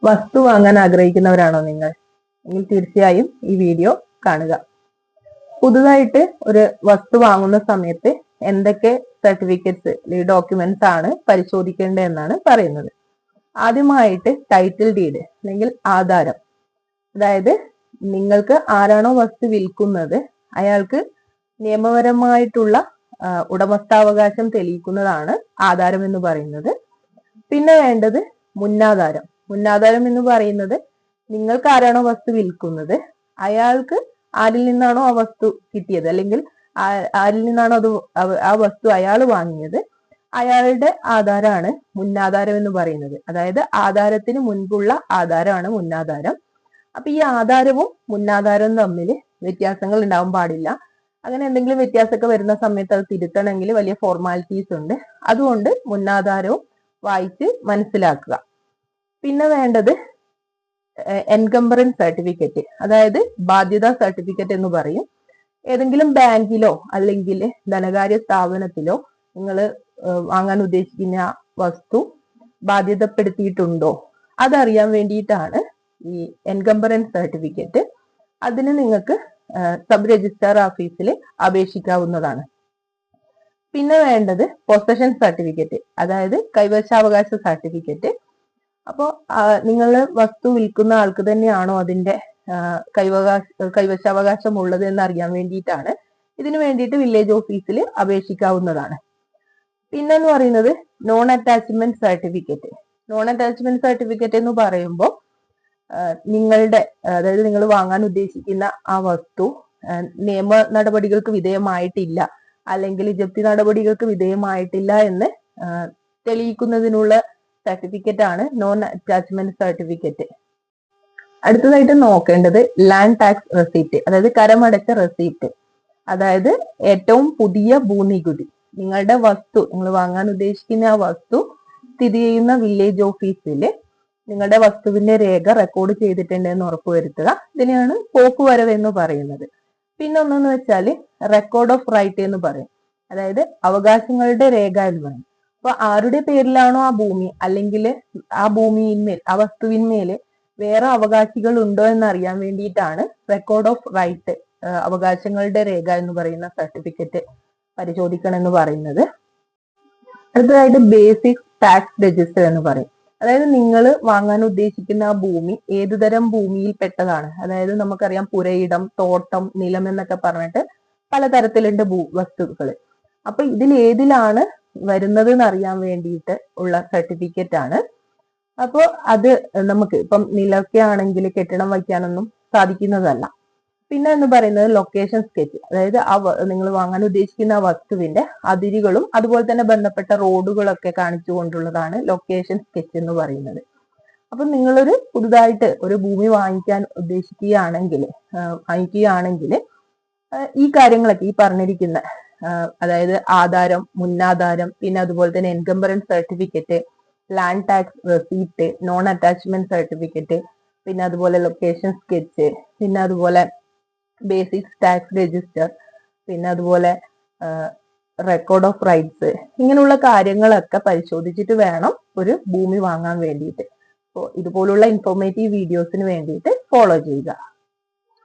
വസ്തു വാങ്ങാൻ ആഗ്രഹിക്കുന്നവരാണോ നിങ്ങൾ? എങ്കിൽ തീർച്ചയായും ഈ വീഡിയോ കാണുക. പുതുതായിട്ട് ഒരു വസ്തു വാങ്ങുന്ന സമയത്ത് എന്തൊക്കെ സർട്ടിഫിക്കറ്റ്സ് അല്ലെങ്കിൽ ഡോക്യുമെന്റ്സ് ആണ് പരിശോധിക്കേണ്ടത് എന്നാണ് പറയുന്നത്. ആദ്യമായിട്ട് ടൈറ്റിൽ ഡീഡ് അല്ലെങ്കിൽ ആധാരം. അതായത് നിങ്ങൾക്ക് ആരാണോ വസ്തു വിൽക്കുന്നത് അയാൾക്ക് നിയമപരമായിട്ടുള്ള ഉടമസ്ഥാവകാശം തെളിയിക്കുന്നതാണ് ആധാരം എന്ന് പറയുന്നത്. പിന്നെ വേണ്ടത് മുന്നാധാരം. മുന്നാധാരം എന്ന് പറയുന്നത് നിങ്ങൾക്ക് ആരാണോ വസ്തു വിൽക്കുന്നത് അയാൾക്ക് ആരിൽ നിന്നാണോ ആ വസ്തു കിട്ടിയത് അല്ലെങ്കിൽ ആരിൽ നിന്നാണോ അത് ആ വസ്തു അയാൾ വാങ്ങിയത് അയാളുടെ ആധാരമാണ് മുന്നാധാരം എന്ന് പറയുന്നത്. അതായത് ആധാരത്തിന് മുൻപുള്ള ആധാരമാണ് മുന്നാധാരം. അപ്പൊ ഈ ആധാരവും മുന്നാധാരവും തമ്മിൽ വ്യത്യാസങ്ങൾ ഉണ്ടാവാൻ പാടില്ല. അങ്ങനെ എന്തെങ്കിലും വ്യത്യാസമൊക്കെ വരുന്ന സമയത്ത് അത് തിരുത്തണമെങ്കിൽ വലിയ ഫോർമാലിറ്റീസ് ഉണ്ട്. അതുകൊണ്ട് മുന്നാധാരവും വായിച്ച് മനസ്സിലാക്കുക. പിന്നെ വേണ്ടത് എൻകംബറൻസ് സർട്ടിഫിക്കറ്റ്, അതായത് ബാധ്യതാ സർട്ടിഫിക്കറ്റ് എന്ന് പറയും. ഏതെങ്കിലും ബാങ്കിലോ അല്ലെങ്കിൽ ധനകാര്യ സ്ഥാപനത്തിലോ നിങ്ങൾ വാങ്ങാൻ ഉദ്ദേശിക്കുന്ന വസ്തു ബാധ്യതപ്പെടുത്തിയിട്ടുണ്ടോ അതറിയാൻ വേണ്ടിയിട്ടാണ് ഈ എൻകംബറൻസ് സർട്ടിഫിക്കറ്റ്. അതിന് നിങ്ങൾക്ക് സബ് രജിസ്ട്രാർ ഓഫീസിൽ അപേക്ഷിക്കാവുന്നതാണ്. പിന്നെ വേണ്ടത് പൊസഷൻ സർട്ടിഫിക്കറ്റ്, അതായത് കൈവശാവകാശ സർട്ടിഫിക്കറ്റ്. അപ്പോൾ നിങ്ങൾ വസ്തു വിൽക്കുന്ന ആൾക്ക് തന്നെയാണോ അതിന്റെ കൈവശാവകാശം ഉള്ളത് എന്ന് അറിയാൻ വേണ്ടിയിട്ടാണ്. ഇതിനു വേണ്ടിയിട്ട് വില്ലേജ് ഓഫീസിൽ അപേക്ഷിക്കാവുന്നതാണ്. പിന്നെന്ന് പറയുന്നത് non attachment certificate. Non attachment certificate എന്ന് പറയുമ്പോൾ നിങ്ങളുടെ, അതായത് നിങ്ങൾ വാങ്ങാൻ ഉദ്ദേശിക്കുന്ന ആ വസ്തു നിയമ നടപടികൾക്ക് വിധേയമായിട്ടില്ല അല്ലെങ്കിൽ ജപ്തി നടപടികൾക്ക് വിധേയമായിട്ടില്ല എന്ന് തെളിയിക്കുന്നതിനുള്ള സർട്ടിഫിക്കറ്റ് ആണ് നോൺ അറ്റാച്ച്മെന്റ് സർട്ടിഫിക്കറ്റ്. അടുത്തതായിട്ട് നോക്കേണ്ടത് ലാൻഡ് ടാക്സ് റെസീപ്റ്റ്, അതായത് കരമടച്ച റെസീപ്റ്റ്. അതായത് ഏറ്റവും പുതിയ ഭൂനികുതി. നിങ്ങളുടെ വസ്തു, നിങ്ങൾ വാങ്ങാൻ ഉദ്ദേശിക്കുന്ന ആ വസ്തു സ്ഥിതി ചെയ്യുന്ന വില്ലേജ് ഓഫീസിൽ നിങ്ങളുടെ വസ്തുവിന്റെ രേഖ റെക്കോർഡ് ചെയ്തിട്ടുണ്ടെന്ന് ഉറപ്പുവരുത്തുക. ഇതിനെയാണ് പോക്കുവരവ് എന്ന് പറയുന്നത്. പിന്നെ ഒന്നെന്ന് വെച്ചാൽ റെക്കോർഡ് ഓഫ് റൈറ്റ് എന്ന് പറയും, അതായത് അവകാശങ്ങളുടെ രേഖ എന്ന് പറയും. അപ്പൊ ആരുടെ പേരിലാണോ ആ ഭൂമി അല്ലെങ്കിൽ ആ ഭൂമിയിന്മേൽ ആ വസ്തുവിന്മേൽ വേറെ അവകാശികൾ ഉണ്ടോ എന്ന് അറിയാൻ വേണ്ടിയിട്ടാണ് റെക്കോർഡ് ഓഫ് റൈറ്റ്, അവകാശങ്ങളുടെ രേഖ എന്ന് പറയുന്ന സർട്ടിഫിക്കറ്റ് പരിശോധിക്കണം എന്ന് പറയുന്നത്. അടുത്തതായിട്ട് ബേസിക് ടാക്സ് രജിസ്റ്റർ എന്ന് പറയും. അതായത് നിങ്ങൾ വാങ്ങാൻ ഉദ്ദേശിക്കുന്ന ആ ഭൂമി ഏതുതരം ഭൂമിയിൽ പെട്ടതാണ്. അതായത് നമുക്കറിയാം പുരയിടം, തോട്ടം, നിലം എന്നൊക്കെ പറഞ്ഞിട്ട് പലതരത്തിലുണ്ട് വസ്തുക്കൾ. അപ്പൊ ഇതിൽ ഏതിലാണ് വരുന്നത് എന്നറിയാൻ വേണ്ടിയിട്ട് ഉള്ള സർട്ടിഫിക്കറ്റ് ആണ്. അപ്പോൾ അത് നമുക്ക് ഇപ്പം നിലമൊക്കെ ആണെങ്കിൽ കെട്ടിടം വയ്ക്കാനൊന്നും സാധിക്കുന്നതല്ല. പിന്നെ എന്ന് പറയുന്നത് ലൊക്കേഷൻ സ്കെച്ച്, അതായത് നിങ്ങൾ വാങ്ങാൻ ഉദ്ദേശിക്കുന്ന വസ്തുവിന്റെ അതിരുകളും അതുപോലെ തന്നെ ബന്ധപ്പെട്ട റോഡുകളൊക്കെ കാണിച്ചുകൊണ്ടുള്ളതാണ് ലൊക്കേഷൻ സ്കെച്ച് എന്ന് പറയുന്നത്. അപ്പൊ നിങ്ങളൊരു പുതുതായിട്ട് ഒരു ഭൂമി വാങ്ങിക്കാൻ ഉദ്ദേശിക്കുകയാണെങ്കിൽ ഈ കാര്യങ്ങളൊക്കെ ഈ പറഞ്ഞിരിക്കുന്ന, അതായത് ആധാരം, മുന്നാധാരം, പിന്നെ അതുപോലെ തന്നെ encumbrance certificate, land tax receipt, non attachment certificate, പിന്നെ അതുപോലെ ലൊക്കേഷൻ സ്കെച്ച്, പിന്നെ അതുപോലെ ബേസിക് ടാക്സ് രജിസ്റ്റർ, പിന്നെ അതുപോലെ റെക്കോർഡ് ഓഫ് റൈറ്റ്സ്, ഇങ്ങനെയുള്ള കാര്യങ്ങളൊക്കെ പരിശോധിച്ചിട്ട് വേണം ഒരു ഭൂമി വാങ്ങാൻ വേണ്ടിയിട്ട്. അപ്പോൾ ഇതുപോലുള്ള ഇൻഫോർമേറ്റീവ് വീഡിയോസിന് വേണ്ടിയിട്ട് ഫോളോ ചെയ്യുക.